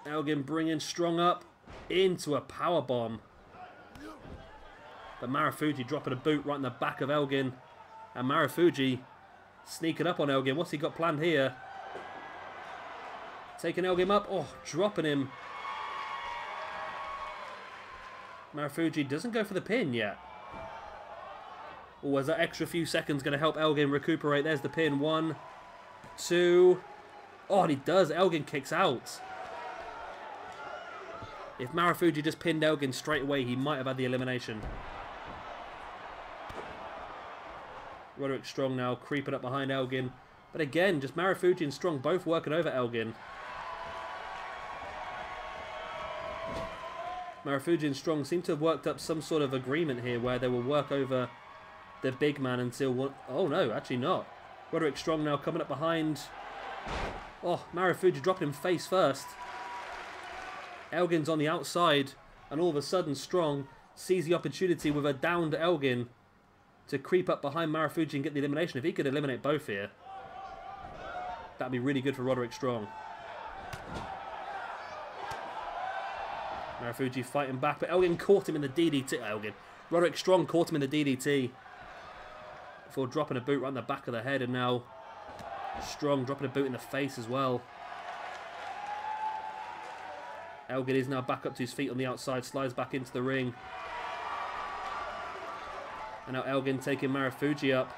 Speaker 1: Elgin bringing Strong up into a powerbomb. But Marafuji dropping a boot right in the back of Elgin, and Marafuji sneaking up on Elgin. What's he got planned here? Taking Elgin up, oh, dropping him. Marafuji doesn't go for the pin yet. Oh, is that extra few seconds going to help Elgin recuperate? There's the pin. 1, 2. Oh, and he does. Elgin kicks out. If Marafuji just pinned Elgin straight away, he might have had the elimination. Roderick Strong now creeping up behind Elgin. But again, just Marafuji and Strong both working over Elgin. Marafuji and Strong seem to have worked up some sort of agreement here where they will work over the big man until one... Oh no, actually not. Roderick Strong now coming up behind. Oh, Marafuji dropping him face first. Elgin's on the outside, and all of a sudden Strong sees the opportunity with a downed Elgin to creep up behind Marafuji and get the elimination. If he could eliminate both here, that'd be really good for Roderick Strong. Marafuji fighting back, but Elgin caught him in the DDT. Roderick Strong caught him in the DDT before dropping a boot right in the back of the head, and now Strong dropping a boot in the face as well. Elgin is now back up to his feet on the outside, slides back into the ring. And now Elgin taking Marafuji up.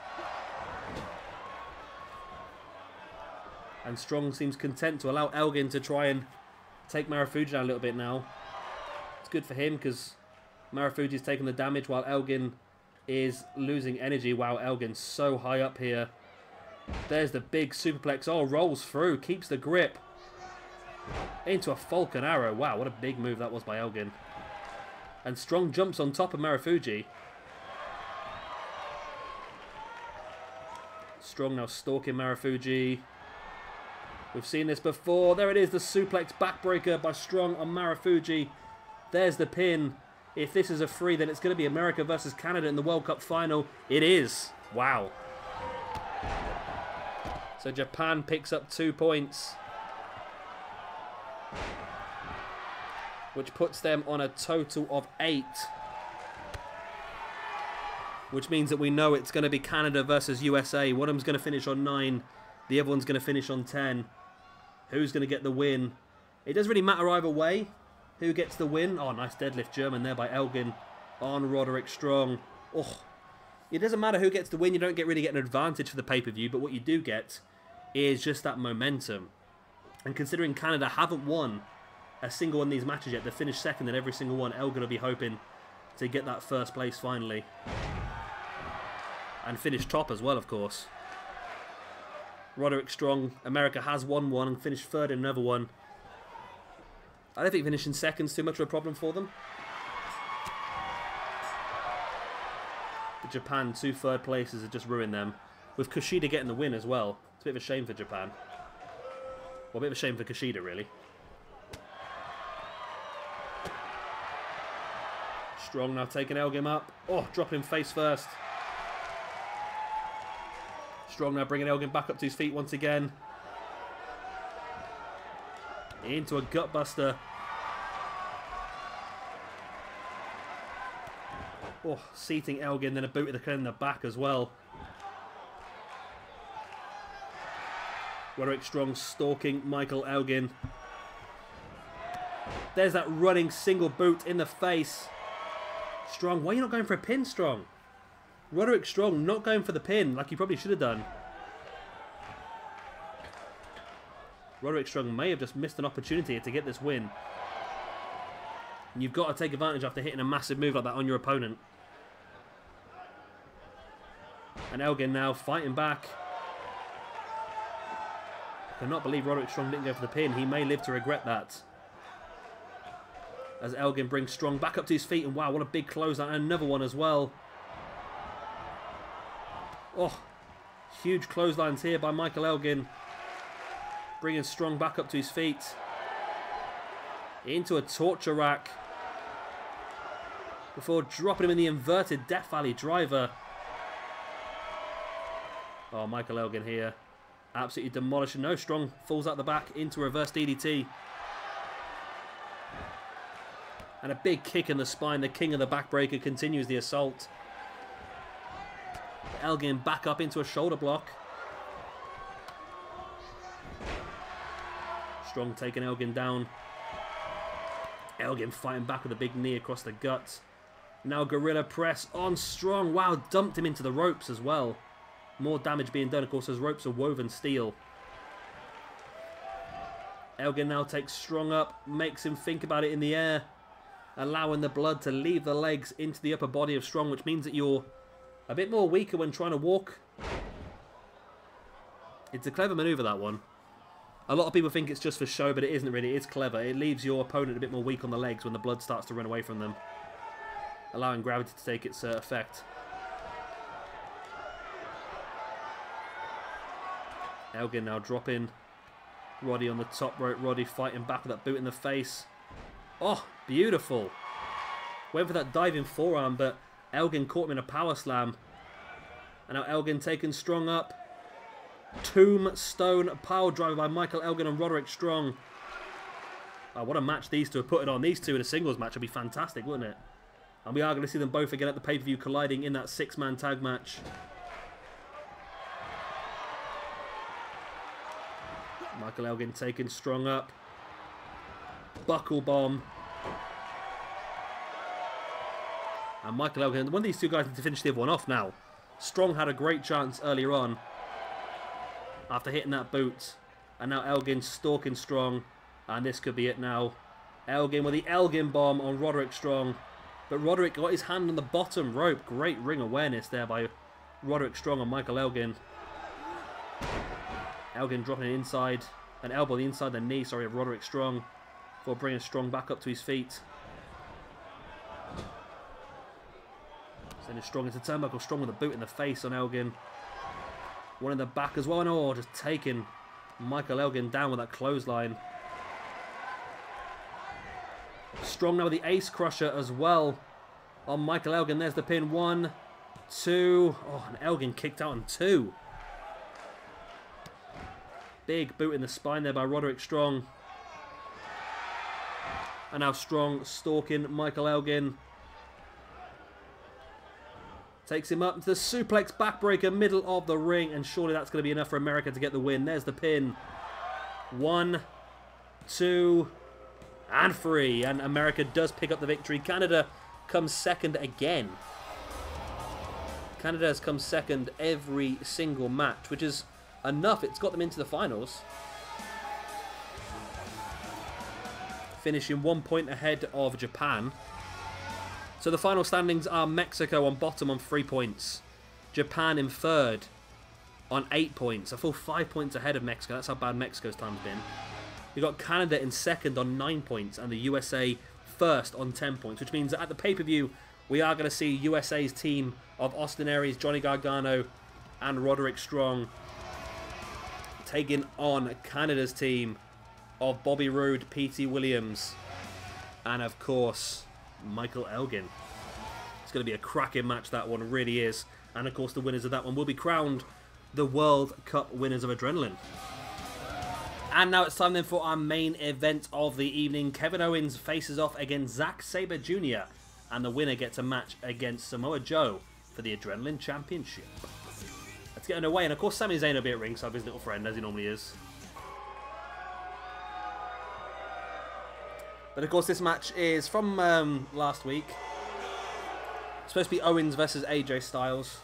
Speaker 1: And Strong seems content to allow Elgin to try and take Marafuji down a little bit now. It's good for him because Marafuji's taking the damage while Elgin is losing energy. Wow, Elgin's so high up here. There's the big superplex. Oh, rolls through, keeps the grip. Into a Falcon Arrow. Wow, what a big move that was by Elgin. And Strong jumps on top of Marafuji. Strong now stalking Marafuji. We've seen this before. There it is, the suplex backbreaker by Strong on Marafuji. There's the pin. If this is a 3, then it's going to be America versus Canada in the World Cup final. It is. Wow. So Japan picks up 2 points, which puts them on a total of 8. Which means that we know it's going to be Canada versus USA. One of them's going to finish on 9. The other one's going to finish on 10. Who's going to get the win? It doesn't really matter either way who gets the win. Oh, nice deadlift German there by Elgin on Roderick Strong. Oh, it doesn't matter who gets the win. You don't really get an advantage for the pay-per-view. But what you do get is just that momentum. And considering Canada haven't won a single one of these matches yet, they finished second in every single one, Elgin will be hoping to get that first place finally. And finish top as well, of course. Roderick Strong, America has won one and finished third in another one. I don't think finishing second's too much of a problem for them. But Japan, 2 third places have just ruined them. With Kushida getting the win as well. It's a bit of a shame for Japan. Well, a bit of a shame for Kushida, really. Strong now taking Elgin up. Oh, dropping him face first. Strong now bringing Elgin back up to his feet once again. Into a gutbuster. Oh, seating Elgin, then a boot in the back as well. Roderick Strong stalking Michael Elgin. There's that running single boot in the face. Strong, why are you not going for a pin, Strong? Roderick Strong not going for the pin like he probably should have done. Roderick Strong may have just missed an opportunity to get this win. And you've got to take advantage after hitting a massive move like that on your opponent. And Elgin now fighting back. I cannot believe Roderick Strong didn't go for the pin. He may live to regret that. As Elgin brings Strong back up to his feet. And wow, what a big closeout. And another one as well. Oh, huge clotheslines here by Michael Elgin. Bringing Strong back up to his feet. Into a torture rack. Before dropping him in the inverted Death Valley driver. Oh, Michael Elgin here. Absolutely demolishing. No, Strong falls out the back into reverse DDT. And a big kick in the spine. The king of the backbreaker continues the assault. Elgin back up into a shoulder block. Strong taking Elgin down. Elgin fighting back with a big knee across the guts. Now gorilla press on Strong. Wow, dumped him into the ropes as well. More damage being done, of course, as ropes are woven steel. Elgin now takes Strong up, makes him think about it in the air, allowing the blood to leave the legs into the upper body of Strong, which means that you're a bit more weaker when trying to walk. It's a clever maneuver, that one. A lot of people think it's just for show, but it isn't really. It's clever. It leaves your opponent a bit more weak on the legs when the blood starts to run away from them, allowing gravity to take its effect. Elgin now dropping Roddy on the top rope. Roddy fighting back with that boot in the face. Oh, beautiful. Went for that diving forearm, but Elgin caught him in a power slam. And now Elgin taking Strong up. Tombstone power driver by Michael Elgin and Roderick Strong. Oh, what a match these two are putting on. These two in a singles match would be fantastic, wouldn't it? And we are going to see them both again at the pay-per-view colliding in that 6-man tag match. Michael Elgin taking Strong up. Buckle bomb. And Michael Elgin, one of these two guys need to finish the other one off now. Strong had a great chance earlier on after hitting that boot. And now Elgin stalking Strong. And this could be it now. Elgin with the Elgin bomb on Roderick Strong. But Roderick got his hand on the bottom rope. Great ring awareness there by Roderick Strong on Michael Elgin. Elgin dropping it inside. An elbow inside the knee, sorry, of Roderick Strong. Before bringing Strong back up to his feet. Sending Strong into turnbuckle. Strong with a boot in the face on Elgin. One in the back as well. And oh, just taking Michael Elgin down with that clothesline. Strong now with the ace crusher as well on Michael Elgin. There's the pin. 1, 2. Oh, and Elgin kicked out on 2. Big boot in the spine there by Roderick Strong. And now Strong stalking Michael Elgin. Takes him up into the suplex backbreaker, middle of the ring. And surely that's going to be enough for America to get the win. There's the pin. 1, 2, and 3. And America does pick up the victory. Canada comes second again. Canada has come second every single match, which is enough. It's got them into the finals. Finishing 1 point ahead of Japan. So the final standings are Mexico on bottom on 3 points. Japan in third on 8 points. A full 5 points ahead of Mexico. That's how bad Mexico's time's been. We've got Canada in second on 9 points. And the USA first on 10 points. Which means that at the pay-per-view, we are going to see USA's team of Austin Aries, Johnny Gargano, and Roderick Strong taking on Canada's team of Bobby Roode, P.T. Williams, and of course, Michael Elgin. It's going to be a cracking match, that one really is. And of course, the winners of that one will be crowned the World Cup winners of Adrenaline. And now it's time then for our main event of the evening. Kevin Owens faces off against Zack Sabre Jr. And the winner gets a match against Samoa Joe for the Adrenaline Championship. Let's get underway. And of course, Sami Zayn will be at ringside with his little friend, as he normally is. But of course, this match is from last week. It's supposed to be Owens versus AJ Styles.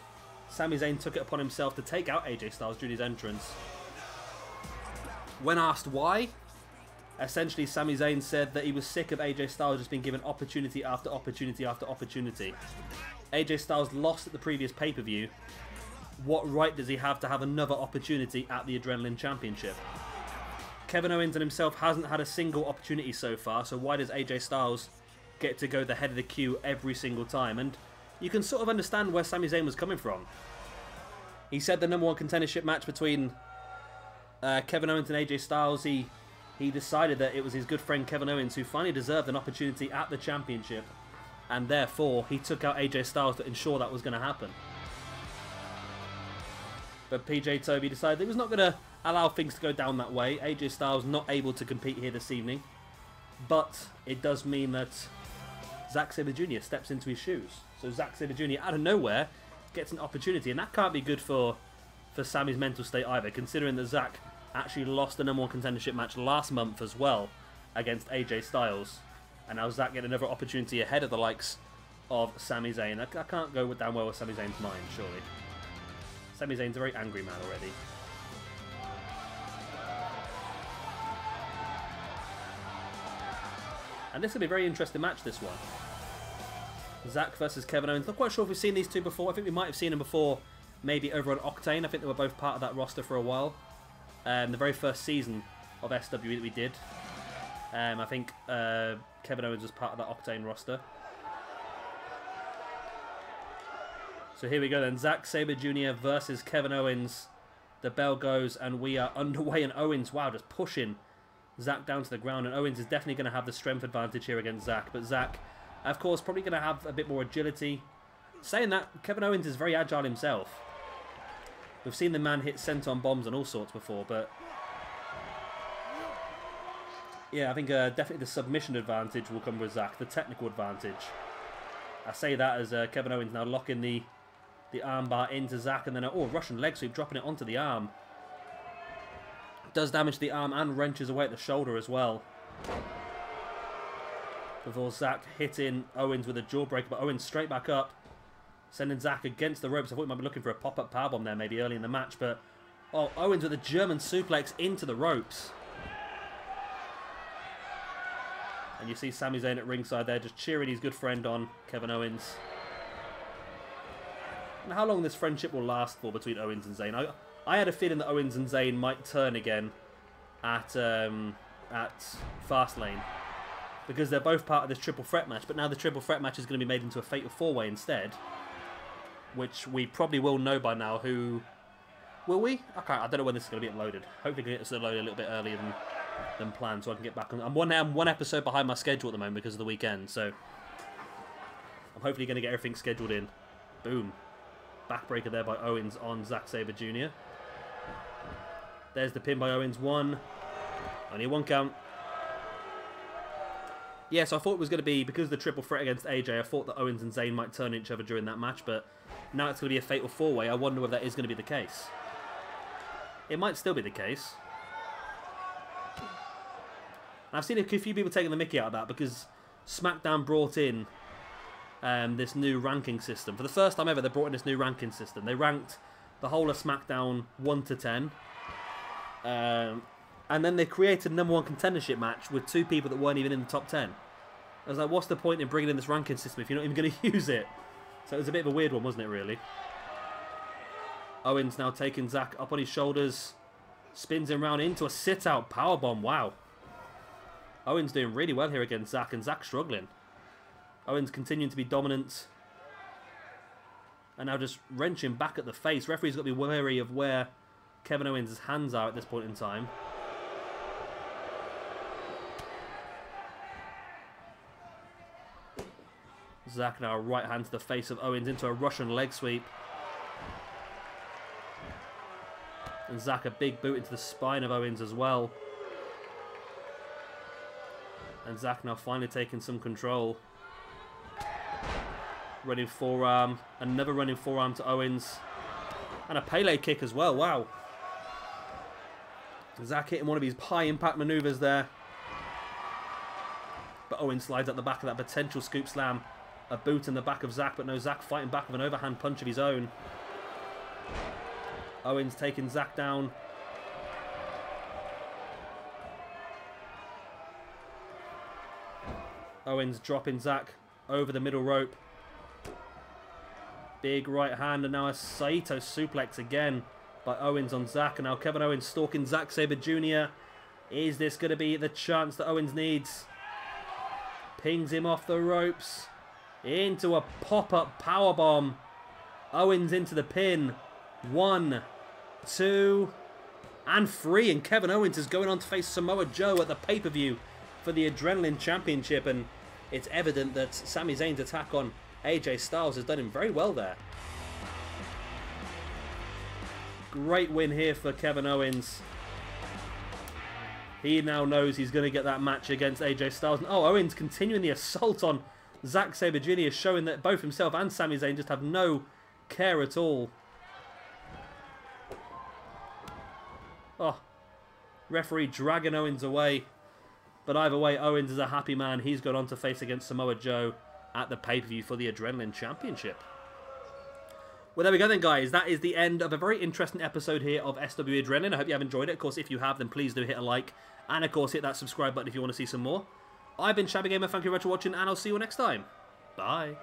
Speaker 1: Sami Zayn took it upon himself to take out AJ Styles during his entrance. When asked why, essentially Sami Zayn said that he was sick of AJ Styles just being given opportunity after opportunity after opportunity. AJ Styles lost at the previous pay-per-view. What right does he have to have another opportunity at the Adrenaline Championship? Kevin Owens and himself hasn't had a single opportunity so far, so why does AJ Styles get to go the head of the queue every single time? And you can sort of understand where Sami Zayn was coming from. He said the #1 contendership match between Kevin Owens and AJ Styles, he decided that it was his good friend Kevin Owens who finally deserved an opportunity at the championship, and therefore he took out AJ Styles to ensure that was going to happen. But PJ Toby decided he was not going to allow things to go down that way. AJ Styles not able to compete here this evening. But it does mean that Zack Sabre Jr. steps into his shoes. So Zack Sabre Jr. out of nowhere gets an opportunity. And that can't be good for Sami's mental state either, considering that Zack actually lost the #1 contendership match last month as well against AJ Styles. And now Zack getting another opportunity ahead of the likes of Sami Zayn. I can't go down well with Sami Zayn's mind, surely. Sami Zayn's a very angry man already. And this will be a very interesting match, this one. Zack versus Kevin Owens. Not quite sure if we've seen these two before. I think we might have seen them before, maybe over on Octane. I think they were both part of that roster for a while. The very first season of SWE that we did. I think Kevin Owens was part of that Octane roster. So here we go then. Zack Sabre Jr. versus Kevin Owens. The bell goes and we are underway. And Owens, wow, just pushing Zack down to the ground. And Owens is definitely going to have the strength advantage here against Zack. But Zack, of course, probably going to have a bit more agility. Saying that, Kevin Owens is very agile himself. We've seen the man hit senton bombs and all sorts before, but yeah, I think definitely the submission advantage will come with Zack, the technical advantage. I say that as Kevin Owens now locking the armbar into Zack, and then Russian leg sweep, dropping it onto the arm. Does damage to the arm and wrenches away at the shoulder as well. Before Zack hitting Owens with a jawbreaker, but Owens straight back up, sending Zack against the ropes. I thought we might be looking for a pop-up powerbomb there maybe early in the match, but Owens with a German suplex into the ropes. And you see Sami Zayn at ringside there, just cheering his good friend on, Kevin Owens. And how long this friendship will last for between Owens and Zayn. I had a feeling that Owens and Zayn might turn again at Fastlane, because they're both part of this triple threat match, but now the triple threat match is going to be made into a fatal four-way instead, which we probably will know by now who... Will we? Okay, I don't know when this is going to be uploaded. Hopefully get this uploaded a little bit earlier than planned so I can get back on. I'm one episode behind my schedule at the moment because of the weekend, so I'm hopefully going to get everything scheduled in. Boom. Backbreaker there by Owens on Zack Sabre Jr. There's the pin by Owens. Only one count. Yeah, so I thought it was going to be, because of the triple threat against AJ, I thought that Owens and Zayn might turn each other during that match, but now it's going to be a fatal four-way. I wonder whether that is going to be the case. It might still be the case. And I've seen a few people taking the mickey out of that, because SmackDown brought in this new ranking system. For the first time ever, they brought in this new ranking system. They ranked the whole of SmackDown 1 to 10. And then they created a #1 contendership match with two people that weren't even in the top 10. I was like, what's the point in bringing in this ranking system if you're not even going to use it? So it was a bit of a weird one, wasn't it, really? Owens now taking Zack up on his shoulders. Spins him round into a sit-out powerbomb. Wow. Owens doing really well here against Zack, and Zack struggling. Owens continuing to be dominant. And now just wrenching back at the face. Referee's got to be wary of where Kevin Owens' hands are at this point in time. Zack now right hand to the face of Owens into a Russian leg sweep. And Zack a big boot into the spine of Owens as well. And Zack now finally taking some control. Running forearm. Another running forearm to Owens. And a Pele kick as well. Wow. Zack hitting one of his high impact maneuvers there. But Owens slides at the back of that potential scoop slam. A boot in the back of Zack, but no, Zack fighting back with an overhand punch of his own. Owens taking Zack down. Owens dropping Zack over the middle rope. Big right hand, and now a Saito suplex again by Owens on Zack. And now Kevin Owens stalking Zack Sabre Jr. Is this going to be the chance that Owens needs? Pings him off the ropes. Into a pop-up powerbomb. Owens into the pin. 1, 2, and 3. And Kevin Owens is going on to face Samoa Joe at the pay-per-view for the Adrenaline Championship. And it's evident that Sami Zayn's attack on AJ Styles has done him very well there. Great win here for Kevin Owens. He now knows he's going to get that match against AJ Styles. And Owens continuing the assault on Zack Sabre Jr., showing that both himself and Sami Zayn just have no care at all. Referee dragging Owens away. But either way, Owens is a happy man. He's gone on to face against Samoa Joe at the pay-per-view for the Adrenaline Championship. Well, there we go then, guys. That is the end of a very interesting episode here of SWE Adrenaline. I hope you have enjoyed it. Of course, if you have, then please do hit a like. And, of course, hit that subscribe button if you want to see some more. I've been Shabby Gamer. Thank you very much for watching, and I'll see you all next time. Bye.